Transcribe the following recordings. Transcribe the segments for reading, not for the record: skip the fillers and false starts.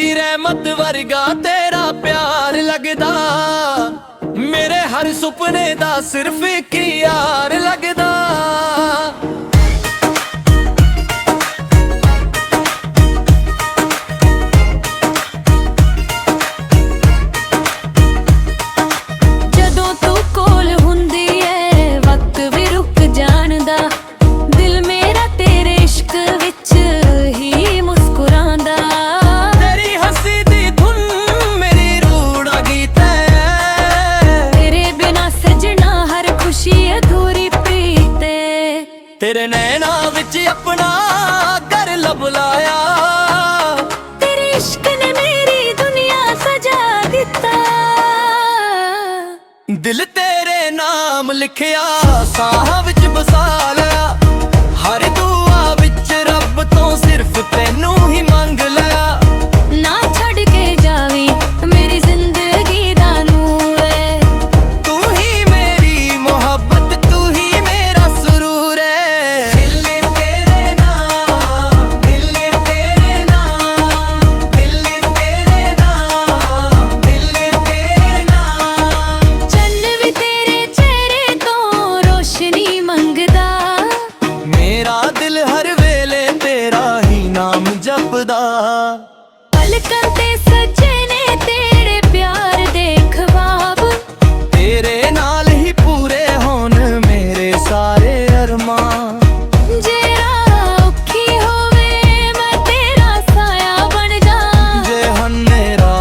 दी रहमत वर्गा तेरा प्यार लगदा, मेरे हर सुपने दा सिर्फ एक यार लगदा। जदों तू कोल हुंदी है वक्त भी रुक जानदा, दिल मेरा तेरे इश्क विच ही मुस्कुरांदा। तेरी हंसी दी धुन मेरी रूह दा गीत है, तेरे बिना सजना हर खुशी अधूरी प्रीत है। तेरे नैना विच अपना घर लब लाया, तेरे इश्क ने मेरी दुनिया सजा दिता। दिल तेरे नाम लिखिया साह विच बसा लिया, हर दुआ विच रब तो सिर्फ तैनू ही मंग लिया। ना छड़ के जावी मेरी जिंदगी दा नूर है, तू ही मेरी मोहब्बत तू ही मेरा सुरूर है। दिल तेरे नाम, दिल तेरे नाम, दिल तेरे नाम, दिल तेरे नाम। चन्न भी तेरे चेहरे तो रोशनी मंगदा। मेरा दिल हर वेले तेरा ही नाम जपदा। पलकां ते सजे ने तेरे प्यार दे ख्वाब, तेरे नाल ही पूरे होन मेरे सारे अरमान। जे राह औखी होवे मैं तेरा साया बन जा। जे हनेरा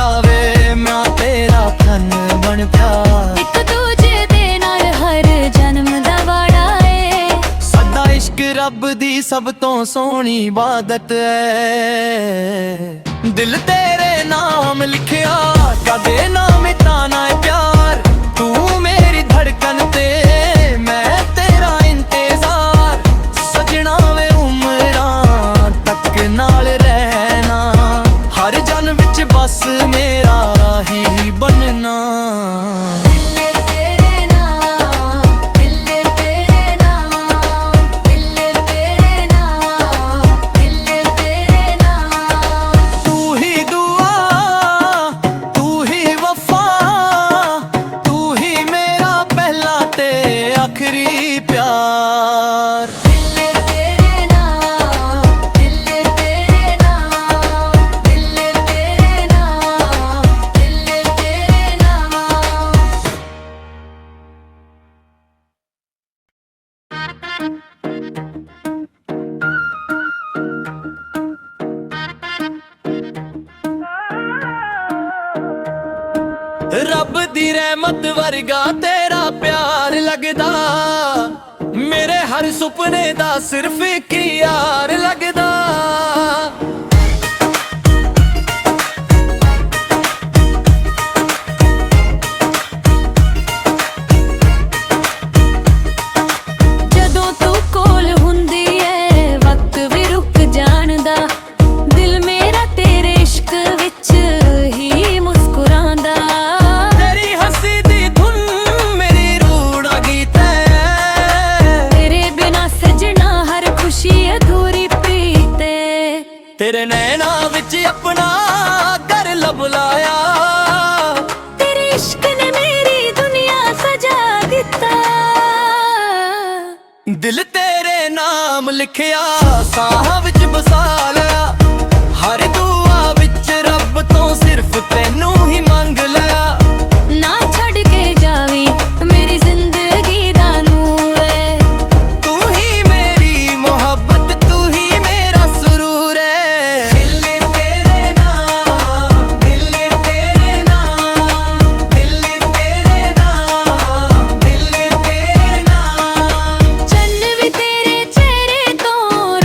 आवे मैं तेरा धन बन प्यार। एक दूजे दे नाल हर जन्म दा वाड़ा है, सदा इश्क रब दी सब तो सोहनी इबादत है। दिल तेरे नाम लिखिया कदे ना मिटाना है प्यार, तू मेरी धड़कन ते मैं तेरा इंतजार। सजना वे उमरां तक नाल रहना, हर जन विच बस मेरा ही बनना। दिल तेरे नाम, दिल तेरे नाम, दिल तेरे नाम, दिल तेरे नाम। तू ही दुआ, तू ही वफा, तू ही मेरा पहला ते आखिरी प्यार। दिल तेरे नाम, दिल तेरे नाम, दिल तेरे नाम, दिल तेरे नाम। रब दी रहमत वर्गा तेरा प्यार लगदा, मेरे हर सुपने दा सिर्फ एक यार लगदा। जदों तू कोल हुंदी है वक्त भी रुक जानदा, दिल मेरा तेरे इश्क विच ही मुस्कुरांदा। तेरी हंसी दी धुन मेरी रूह दा गीत है, तेरे बिना सजना हर खुशी अधूरी प्रीत है। तेरे नैना विच अपना घर लब लाया, तेरे इश्क ने मेरी दुनिया सजा दिता। दिल तेरे नाम लिखिया साह विच बसा लिया, हर दुआ विच रब तो सिर्फ तैनू ही मंग लिया। ना छड़ के जावी मेरी जिंदगी दा नूर है, तू ही मेरी मोहब्बत तू ही मेरा सुरूर है। दिल तेरे नाम, दिल तेरे नाम, दिल तेरे नाम, दिल तेरे नाम। चन्न भी तेरे चेहरे तो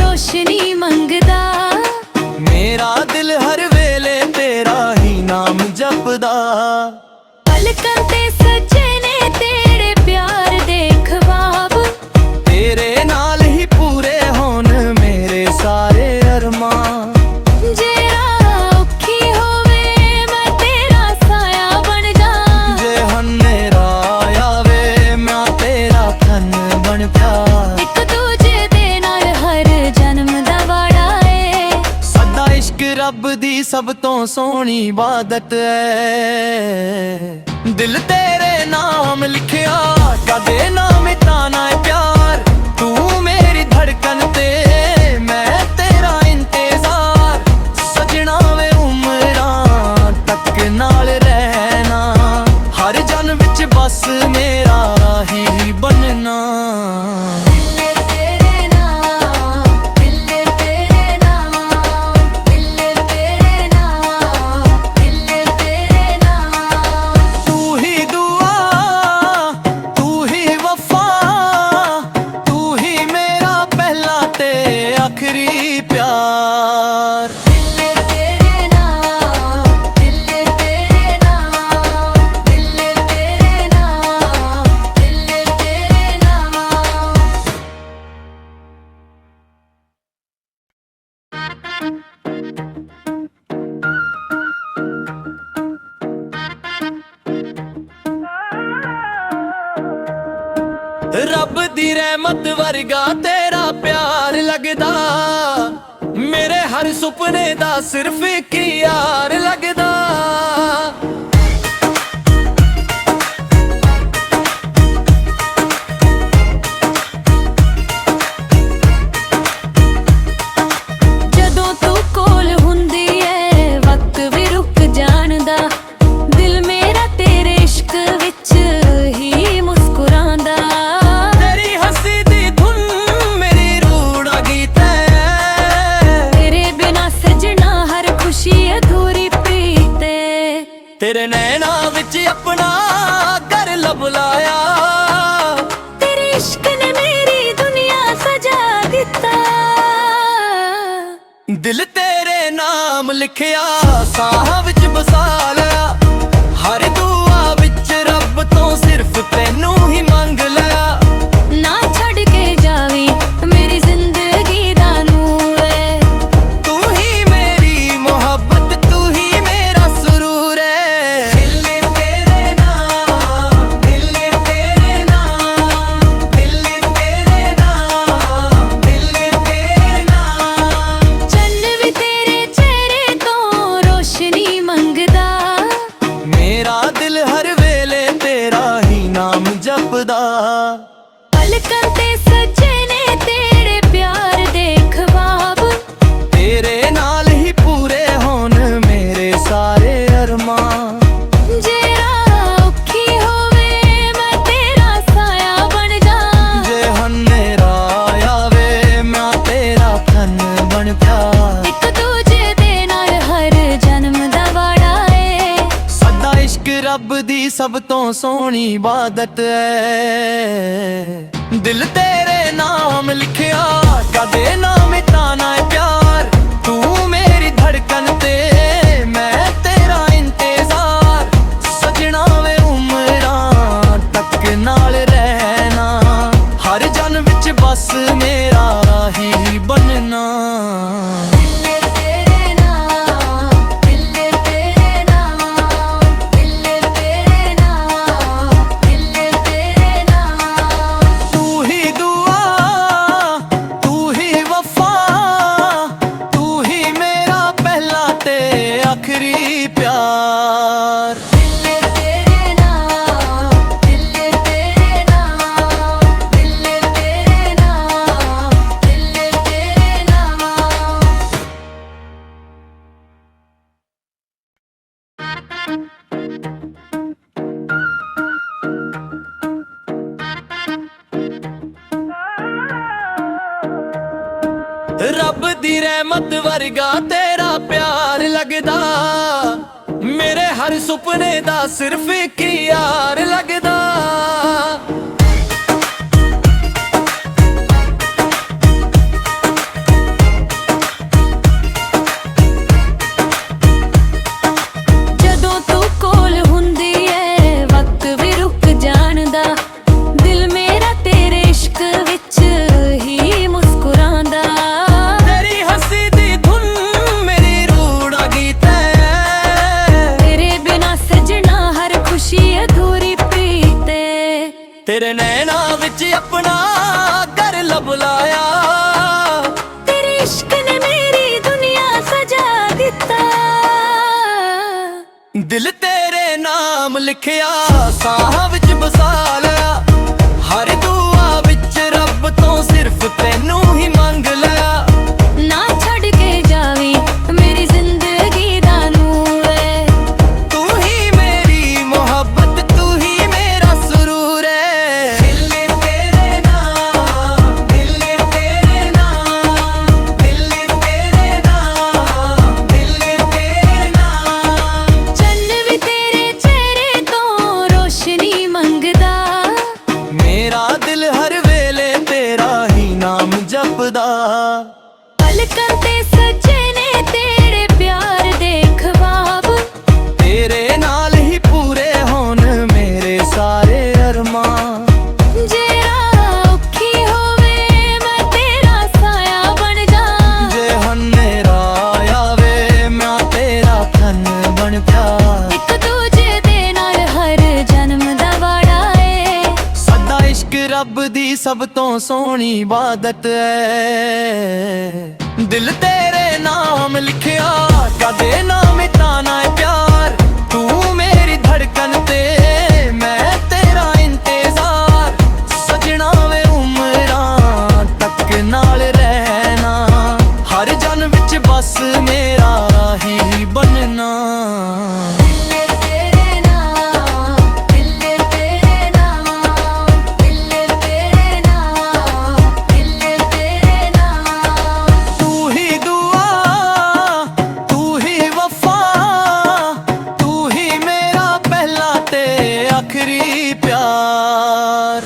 रोशनी मंगदा। मेरा दिल हर वेले तेरा ही नाम जपदा। पलकां ते सजे ने तेरे प्यार दे ख्वाब, तेरे नाल ही पूरे होन मेरे सारे अरमान। जे राह औखी होवे मैं तेरा साया बन जा। जे हनेरा आवे मैं तेरा धन बन प्यार। एक दूजे दे नाल हर जन्म दा वाड़ा है, सदा इश्क रब दी ਸਭ ਤੋਂ ਸੋਹਣੀ ਇਬਾਦਤ ਐ। ਦਿਲ ਤੇਰੇ ਨਾਮ ਲਿਖਿਆ, ਕਦੇ ਨਾ ਮਿਟਾਣਾ ਏ ਪਿਆਰ। ਤੂੰ ਮੇਰੀ ਧੜਕਨ ਤੇ ਮੈਂ ਤੇਰਾ ਇੰਤਜ਼ਾਰ। ਸਜਣਾ ਵੇ ਉਮਰਾਂ ਤੱਕ ਨਾਲ ਰਹਿਣਾ, ਹਰ ਜਨ ਵਿੱਚ ਬਸ ਮੇਰਾ ਹੀ ਬਣਨਾ। आखिरी प्यार तेरे नाम, दिल तेरे नाम, दिल तेरे नाम, दिल तेरे नाम। रब दी रहमत वर्गा तेरा प्यार लगदा, मेरे हर सुपने दा सिर्फ एक यार लगदा। जदों तू कोल हुंदी ऐ वक्त भी रुक जानदा, दिल मेरा तेरे इश्क विच ही मुस्कुरांदा। तेरे नैना विच अपना घर लब लाया, तेरे इश्क ने मेरी दुनिया सजा दिता। दिल तेरे नाम लिखिया, साह विच बसा लिया, हर दुआ विच रब तो सिर्फ तैनू ही मंग लिया। ना छड़ के जावी मेरी जिंदगी दा नूर है, तू ही मेरी मोहब्बत, तू ही मेरा सुरूर है। पलकन ते सजे ने तेरे प्यार दे ख्वाब, तेरे नाल ही पूरे होन मेरे सारे अरमान। जे औखी होवे मैं तेरा साया बन जा, जे हनेरा आवे मैं तेरा फन बन जा। एक दूजे दे नाल हर जन्म दा वाड़ा है, साडा इश्क रब दी सब तो सोहनी इबादत ऐ। दिल तेरे नाम लिखिया, कदे ना मिटाना है प्यार। तू मेरी धड़कन ते मैं तेरा इंतजार। सजना वे उमरां तक नाल रहना, हर जन विच बस मेरा ही बनना। आखिरी प्यार तेरे नाम, दिल तेरे नाम, दिल तेरे नाम, दिल तेरे नाम। रब दी रहमत वर्गा तेरा प्यार लगदा, मेरे हर सुपने दा सिर्फ एक यार लगदा। जदों तू कोल हुंदी ऐ वक्त भी रुक जानदा, दिल मेरा तेरे इश्क विच ही मुस्कुरांदा। तेरे नैना विच अपना घर लब लाया, तेरे इश्क ने मेरी दुनिया सजा दिता। ਦਿਲ ਤੇਰੇ ਨਾਮ ਲਿਖਿਆ ਸਾਹਾਂ ਵਿੱਚ ਵਸਾ ਲਿਆ। ਹਰ ਦੁਆ ਵਿੱਚ ਰੱਬ ਤੋਂ ਸਿਰਫ ਤੈਨੂੰ ਹੀ ਮੰਗ ਲਿਆ। ਨਾ ਛੱਡ ਕੇ ਜਾਵੀਂ ਮੇਰੀ ਜ਼ਿੰਦਗੀ ਦਾ ਨੂਰ ਏ। ਤੂੰ ਹੀ ਮੇਰੀ ਮੁਹੱਬਤ, ਤੂੰ ਹੀ ਮੇਰਾ ਸਰੂਰ ਏ। ਦਿਲ ਤੇਰੇ ਨਾਮ, ਦਿਲ ਤੇਰੇ ਨਾਮ, ਦਿਲ ਤੇਰੇ ਨਾਮ, ਦਿਲ ਤੇਰੇ ਨਾਮ। ਚੰਨ ਵੀ ਤੇਰੇ ਚਿਹਰੇ ਤੋਂ ਰੋਸ਼ਨੀ ਮੰਗਦਾ। ਮੇਰਾ ਦਿਲ ਹਰ ਵੇਲੇ ਤੇਰਾ ਹੀ ਨਾਮ ਜਪਦਾ। ਪਲਕਾਂ ਤੇ ਸਜੇ ਨੇ ਤੇਰੇ ਪਿਆਰ ਦੇ ਖਵਾਬ। ਤੇਰੇ ਨਾਲ ਹੀ ਪੂਰੇ ਹੋਣ ਮੇਰੇ ਸਾਰੇ ਅਰਮਾਨ। ਜੇ ਰਾਹ ਔਖੀ ਹੋਵੇ ਮੈਂ ਤੇਰਾ ਸਾਇਆ ਬਣ ਜਾ। ਜੇ ਹਨੇਰਾ ਆਵੇ ਮੈਂ ਤੇਰਾ ਧਨ ਬਣ ਪਿਆ। ਇੱਕ ਦੂਜੇ ਦੇ ਨਾਲ ਹਰ ਜਨਮ ਦਾ ਵਾੜਾ ਏ। ਸਾਡਾ ਇਸ਼ਕ ਰੱਬ ਦੀ ਸਭ ਤੋਂ ਸੋਹਣੀ ਇਬਾਦਤ ਹੈ। ਦਿਲ ਤੇਰੇ ਨਾਮ ਲਿਖਿਆ ਕਦੇ ਨਾ ਮਿਟਾਣਾ ਏ ਪਿਆਰ। ਤੂੰ ਮੇਰੀ ਧੜਕਨ ਤੇ ਮੈਂ ਤੇਰਾ ਇੰਤਜ਼ਾਰ। ਸਜਣਾ ਵੇ ਉਮਰਾਂ ਤੱਕ ਨਾਲ ਰਹਿਣਾ। ਹਰ ਜਨ ਵਿੱਚ ਬਸ ਮੇਰਾ ਹੀ ਬਣਨਾ। ਤੂੰ ਹੀ ਦੁਆ, ਤੂੰ ਹੀ ਵਫਾ, ਤੂੰ ਹੀ ਮੇਰਾ ਪਹਿਲਾ ਤੇ ਆਖਰੀ ਪਿਆਰ।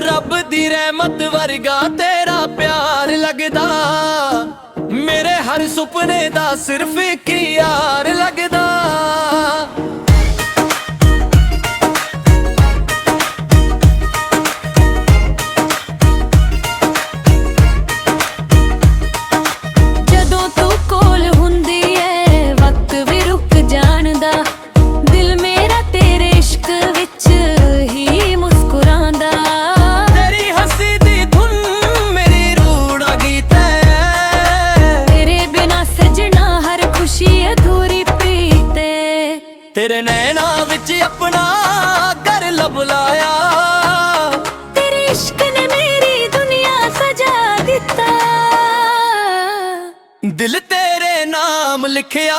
ਰੱਬ ਦੀ ਰਹਿਮਤ ਵਰਗਾ ਤੇਰਾ ਪਿਆਰ ਲੱਗਦਾ। ਮੇਰੇ ਹਰ ਸੁਪਨੇ ਦਾ ਸਿਰਫ ਇੱਕ ਯਾਰ ਲੱਗਦਾ। ਜਦੋਂ ਤੂੰ ਕੋਲ ਹੁੰਦੀ ਏ ਵਕਤ ਵੀ ਰੁਕ ਜਾਣਦਾ। ਦਿਲ ਮੇਰਾ ਤੇਰੇ ਇਸ਼ਕ ਵਿੱਚ ਹੀ ਮੁਸਕਰਾਉਂਦਾ। ਤੇਰੀ ਹੱਸੀ ਦੀ ਧੁਨ ਮੇਰੀ ਰੂਹ ਦਾ ਗੀਤ ਹੈ। ਤੇਰੇ ਬਿਨਾ ਸਜਣਾ ਹਰ ਖੁਸ਼ੀ ਅਧੂਰੀ ਪ੍ਰੀਤ ਏ। ਤੇਰੇ ਨੈਣਾਂ ਵਿੱਚ ਆਪਣਾ ਘਰ ਲੱਭ ਲਾਇਆ। ਤੇਰੇ ਇਸ਼ਕ ਨੇ ਮੇਰੀ ਦੁਨੀਆ ਸਜਾ ਦਿੱਤਾ। ਦਿਲ ਤੇਰੇ ਨਾਮ ਲਿਖਿਆ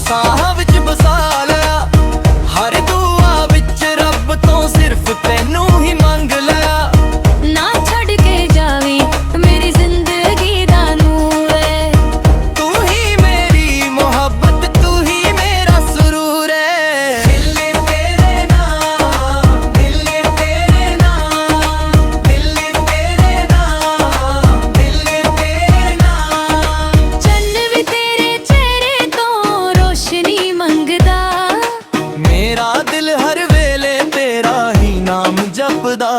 ਸਾਹਾਂ ਵਿੱਚ ਵਸਾ ਲਿਆ। ਹਰ ਦੁਆ ਵਿੱਚ ਰੱਬ ਤੋਂ ਸਿਰਫ ਤੈਨੂੰ ਹੀ ਮੰਗ ਲਿਆ। ਨਾ ਛੱਡ ਕੇ ਜਾਵੀਂ ਮੇਰੀ ਜ਼ਿੰਦਗੀ ਦਾ ਨੂਰ ਏ। ਤੂੰ ਹੀ ਮੇਰੀ ਮੁਹੱਬਤ, ਤੂੰ ਹੀ ਮੇਰਾ ਸਰੂਰ ਏ। ਦਿਲ ਤੇਰੇ ਨਾਮ, ਦਿਲ ਤੇਰੇ ਨਾਮ, ਦਿਲ ਤੇਰੇ ਨਾਮ, ਦਿਲ ਤੇਰੇ ਨਾਮ। ਚੰਨ ਵੀ ਤੇਰੇ ਚਿਹਰੇ ਤੋਂ ਰੋਸ਼ਨੀ ਮੰਗਦਾ। ਮੇਰਾ ਦਿਲ ਹਰ ਵੇਲੇ ਤੇਰਾ ਹੀ ਨਾਮ ਜਪਦਾ।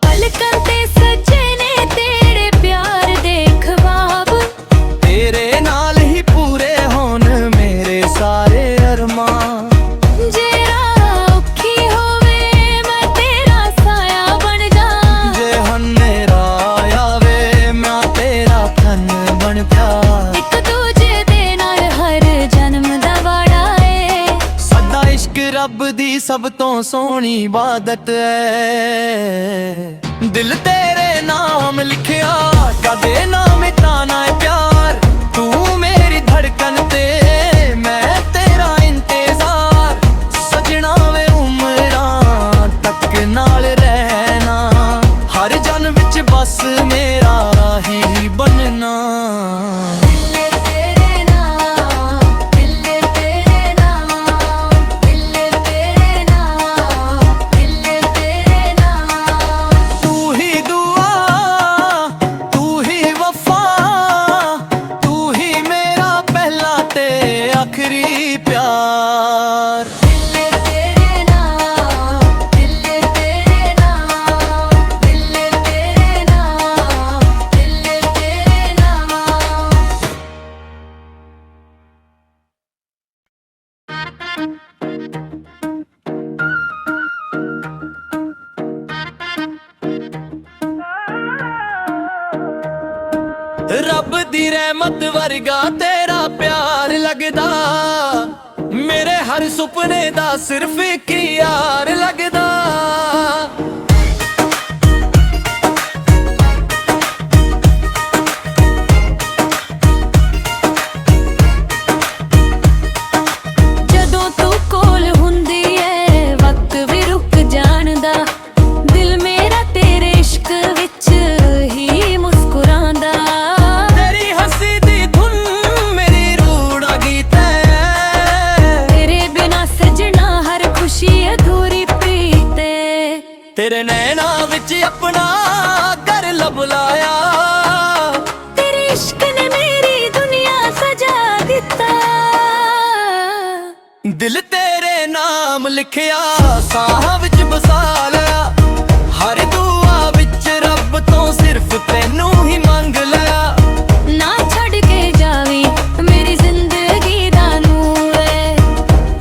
ਪਲਕਾਂ ਤੇ ਸਜੇ ਨੇ ਤੇਰੇ ਪਿਆਰ ਦੇ ਖਵਾਬ। ਤੇਰੇ ਨਾਲ ਹੀ ਪੂਰੇ ਹੋਣ ਮੇਰੇ ਸਾਰੇ ਅਰਮਾਨ। ਜੇ ਰਾਹ ਔਖੀ ਹੋਵੇ ਮੈਂ ਤੇਰਾ ਸਾਇਆ ਬਣ ਜਾ। ਜੇ ਹਨੇਰਾ ਆਵੇ ਮੈਂ ਤੇਰਾ ਧਨ ਬਣ ਪਿਆ। ਇੱਕ ਦੂਜੇ ਦੇ ਨਾਲ ਹਰ ਜਨਮ ਦਾ ਵਾੜਾ ਏ। ਸਾਡਾ ਇਸ਼ਕ ਰੱਬ ਦੀ ਸਭ ਤੋਂ ਸੋਹਣੀ ਇਬਾਦਤ ਹੈ। ਦਿਲ ਤੇਰੇ ਨਾਮ ਲਿਖਿਆ ਕਦੇ ਨਾ ਮਿਟਾਣਾ ਏ ਪਿਆਰ। ਤੂੰ ਮੇਰੀ ਧੜਕਨ ਤੇ ਮੈਂ ਤੇਰਾ ਇੰਤਜ਼ਾਰ। ਸਜਣਾ ਵੇ ਉਮਰਾਂ ਤੱਕ ਨਾਲ ਰਹਿਣਾ। ਹਰ ਜਨ ਵਿੱਚ ਬਸ ਮੇਰਾ ਹੀ ਬਣਨਾ। ਤੂੰ ਹੀ ਦੁਆ, ਤੂੰ ਹੀ ਵਫਾ, ਤੂੰ ਹੀ ਮੇਰਾ ਪਹਿਲਾ ਤੇ ਆਖਰੀ ਪਿਆਰ। ਤੇਰੇ ਨਾਮ ਰੱਬ ਦੀ ਰਹਿਮਤ ਵਰਗਾ ਤੇਰਾ ਪਿਆਰ ਲੱਗਦਾ, ਮੇਰੇ ਹਰ ਸੁਪਨੇ ਦਾ ਸਿਰਫ ਇੱਕ ਯਾਰ ਲੱਗਦਾ। ਜਦੋਂ ਤੂੰ ਕੋਲ ਹੁੰਦੀ ਏ ਵਕਤ ਵੀ ਰੁਕ ਜਾਣਦਾ, ਦਿਲ ਮੇਰਾ ਤੇਰੇ ਇਸ਼ਕ ਵਿੱਚ ਹੀ ਮੁਸਕਰਾਉਂਦਾ। ਤੇਰੀ ਹੱਸੀ ਦੀ ਧੁਨ ਮੇਰੀ ਰੂਹ ਦਾ ਗੀਤ ਹੈ, ਤੇਰੇ ਬਿਨਾ ਸਜਣਾ ਹਰ ਖੁਸ਼ੀ ਅਧੂਰੀ ਪ੍ਰੀਤ ਏ। ਤੇਰੇ ਨੈਣਾਂ ਵਿੱਚ ਆਪਣਾ ਘਰ ਲੱਭ ਲਾਇਆ, ਤੇਰੇ ਇਸ਼ਕ ਨੇ ਮੇਰੀ ਦੁਨੀਆ ਸਜਾ ਦਿੱਤਾ। ਦਿਲ ਤੇਰੇ ਨਾਮ ਲਿਖਿਆ ਸਾਹਾਂ ਵਿੱਚ ਵਸਾ ਲਿਆ, ਹਰ ਦੁਆ ਵਿੱਚ ਰੱਬ ਤੋਂ ਸਿਰਫ ਤੈਨੂੰ ਹੀ ਮੰਗ ਲਿਆ। ਨਾ ਛੱਡ ਕੇ ਜਾਵੀਂ ਮੇਰੀ ਜ਼ਿੰਦਗੀ ਦਾ ਨੂਰ ਏ,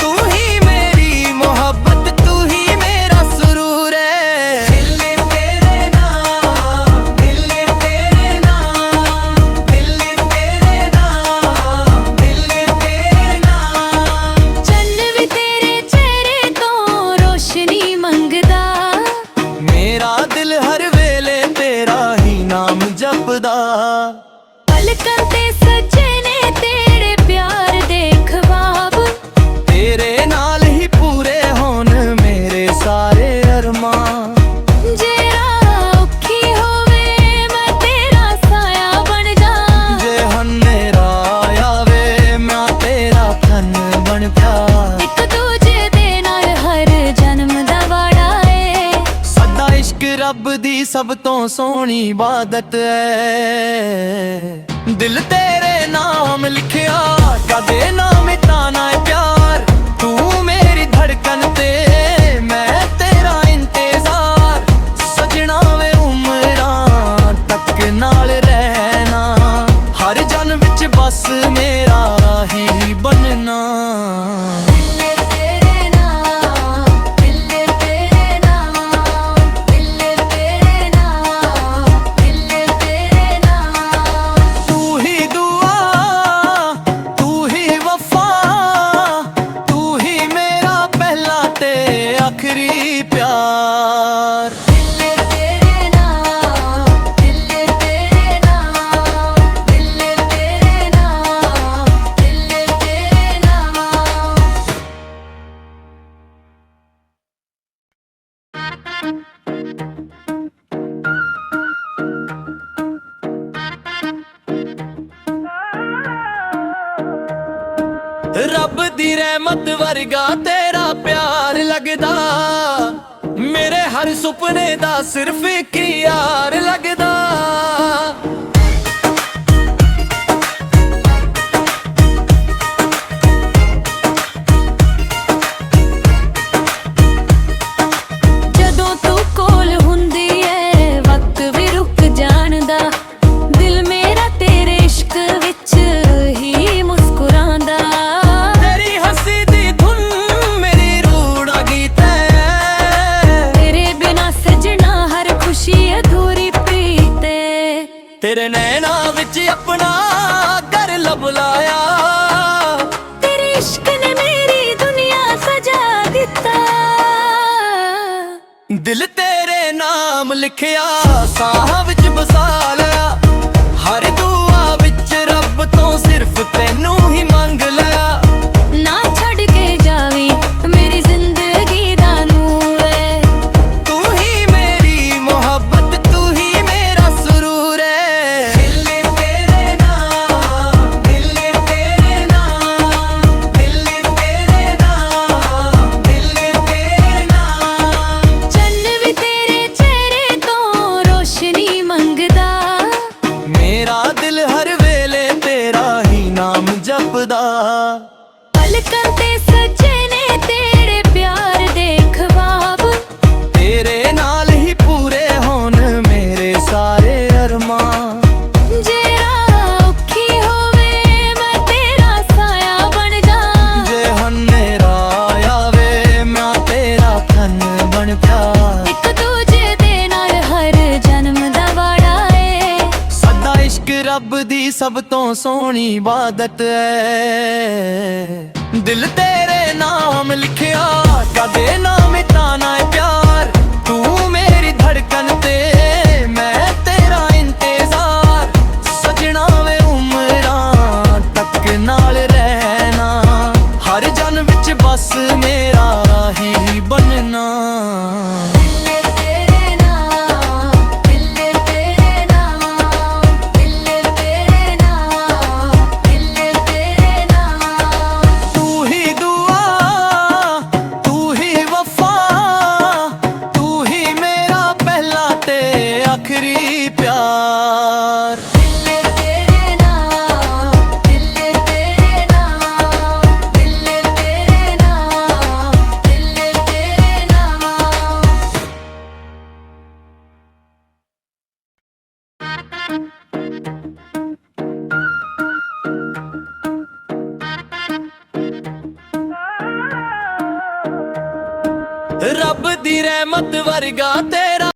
ਤੂੰ ਹੀ ਮੇਰੀ ਮੁਹੱਬਤ, ਤੂੰ ਹੀ ਮੇਰਾ ਸਰੂਰ ਏ। ਦਿਲ ਤੇਰੇ ਨਾਮ, ਦਿਲ ਤੇਰੇ ਨਾਮ, ਦਿਲ ਤੇਰੇ ਨਾਮ, ਦਿਲ ਤੇਰੇ ਨਾਮ। ਚੰਨ ਵੀ ਤੇਰੇ ਚਿਹਰੇ ਤੋਂ ਰੋਸ਼ਨੀ ਮੰਗਦਾ, ਮੇਰਾ ਦਿਲ ਹਰ ਵੇਲੇ ਤੇਰਾ ਹੀ ਨਾਮ ਜਪਦਾ। ਪਲਕਾਂ ਤੇ ਸਜੇ ਨੇ ਤੇਰੇ ਪਿਆਰ ਦੇ ਖਵਾਬ, ਤੇਰੇ ਨਾਲ ਹੀ ਪੂਰੇ ਹੋਣ ਮੇਰੇ ਸਾਰੇ ਅਰਮਾਨ। ਜੇ ਰਾਹ ਔਖੀ ਹੋਵੇ ਮੈਂ ਤੇਰਾ ਸਾਇਆ ਬਣ ਜਾ, ਜੇ ਹਨੇਰਾ ਆਵੇ ਮੈਂ ਤੇਰਾ ਧਨ ਬਣ ਪਿਆ। ਇੱਕ ਦੂਜੇ ਦੇ ਨਾਲ ਹਰ ਜਨਮ ਦਾ ਵਾੜਾ ਏ। ਸਾਡਾ ਇਸ਼ਕ ਰੱਬ ਦੀ ਸਭ ਤੋਂ ਸੋਹਣੀ ਇਬਾਦਤ ਹੈ, ਦਿਲ ਤੇਰੇ ਨਾਮ ਲਿਖਿਆ ਕਦੇ ਨਾ ਮਿਟਾਣਾ ਏ ਪਿਆਰ। ਤੂੰ ਮੇਰੀ ਧੜਕਨ ਤੇ ਮੈਂ ਤੇਰਾ ਇੰਤਜ਼ਾਰ, ਸਜਣਾ ਵੇ ਉਮਰਾਂ ਤੱਕ ਨਾਲ ਰਹਿਣਾ, ਹਰ ਜਨਮ ਵਿੱਚ ਬਸ ਮੇਰਾ ਹੀ ਬਣਨਾ। ਦਿਲ ਤੇਰੇ ਨਾਮ, ਦਿਲ ਤੇਰੇ ਨਾਮ, ਦਿਲ ਤੇਰੇ ਨਾਮ, ਦਿਲ ਤੇਰੇ ਨਾਮ। ਤੂੰ ਹੀ ਦੁਆ, ਤੂੰ ਹੀ ਵਫਾ, ਤੂੰ ਹੀ ਮੇਰਾ ਪਹਿਲਾ ਤੇ ਆਖਰੀ ਪਿਆਰ। ਦਿਲ ਤੇਰੇ ਨਾਮ, ਦਿਲ ਤੇਰੇ ਨਾਮ, ਦਿਲ ਤੇਰੇ ਨਾਮ, ਦਿਲ ਤੇਰੇ ਨਾਮ। ਰੱਬ ਦੀ ਰਹਿਮਤ ਵਰਗਾ ਤੇਰਾ ਪਿਆਰ ਲੱਗਦਾ, ਮੇਰੇ ਹਰ ਸੁਪਨੇ ਦਾ ਸਿਰਫ ਇੱਕ ਯਾਰ ਲੱਗਦਾ। ਜਦੋਂ ਤੂੰ ਕੋਲ ਹੁੰਦੀ ਏ ਵਕਤ ਵੀ ਰੁਕ ਜਾਣਦਾ, ਦਿਲ ਮੇਰਾ ਤੇਰੇ ਇਸ਼ਕ ਵਿੱਚ ਹੀ ਮੁਸਕਰਾਉਂਦਾ। ਤੇਰੀ ਹੱਸੀ ਦੀ ਧੁਨ ਮੇਰੀ ਰੂਹ ਦਾ ਗੀਤ ਹੈ, ਤੇਰੇ ਬਿਨਾ ਸਜਣਾ ਹਰ ਖੁਸ਼ੀ ਅਧੂਰੀ ਪ੍ਰੀਤ ਏ। ਤੇਰੇ ਨੈਣਾਂ ਵਿੱਚ ਆਪਣਾ ਘਰ ਲੱਭ ਲਾਇਆ, ਤੇਰੇ ਇਸ਼ਕ ਨੇ ਮੇਰੀ ਦੁਨੀਆ ਸਜਾ ਦਿੱਤਾ। ਦਿਲ ਤੇਰੇ ਨਾਮ ਲਿਖਿਆ ਸਾਹਾਂ ਵਿੱਚ ਵਸਾ ਲਿਆ, ਹਰ ਦੁਆ ਵਿੱਚ ਰੱਬ ਤੋਂ ਸਿਰਫ ਤੈਨੂੰ ਹੀ ਮੰਗ ਲਿਆ। ਨਾ ਛੱਡ ਕੇ ਜਾਵੀਂ ਮੇਰੀ ਜ਼ਿੰਦਗੀ ਦਾ ਨੂਰ ਏ, ਤੂੰ ਹੀ ਮੇਰੀ ਮੁਹੱਬਤ, ਤੂੰ ਹੀ ਮੇਰਾ ਸਰੂਰ ਏ। ਦਿਲ ਤੇਰੇ ਨਾਮ, ਦਿਲ ਤੇਰੇ ਨਾਮ, ਦਿਲ ਤੇਰੇ ਨਾਮ, ਦਿਲ ਤੇਰੇ ਨਾਮ। ਚੰਨ ਵੀ ਤੇਰੇ ਚਿਹਰੇ ਤੋਂ ਰੋਸ਼ਨੀ ਮੰਗਦਾ, ਰੱਬ ਦੀ ਸਭ ਤੋਂ ਸੋਹਣੀ ਇਬਾਦਤ ਐ ਦਿਲ ਤੇਰੇ ਨਾਮ ਲਿਖਿਆ ਕਦੇ ਨਾ ਮਿਟਾਣਾ ਏ ਪਿਆਰ ਤੂੰ ਮੇਰੀ ਧੜਕਨ ਤੇ ਮੈਂ ਤੇਰਾ ਇੰਤਜ਼ਾਰ ਸਜਣਾ ਵੇ ਉਮਰਾਂ ਤੱਕ ਨਾਲ ਰਹਿਣਾ ਹਰ ਜਨ ਵਿੱਚ ਬਸ ਮੇਰਾ ਹੀ ਬਣਨਾ आखिरी प्यार दिल तेरे नाम दिल तेरे नाम दिल तेरे नाम दिल तेरे नाम रब दी रहमत वर्गा तेरा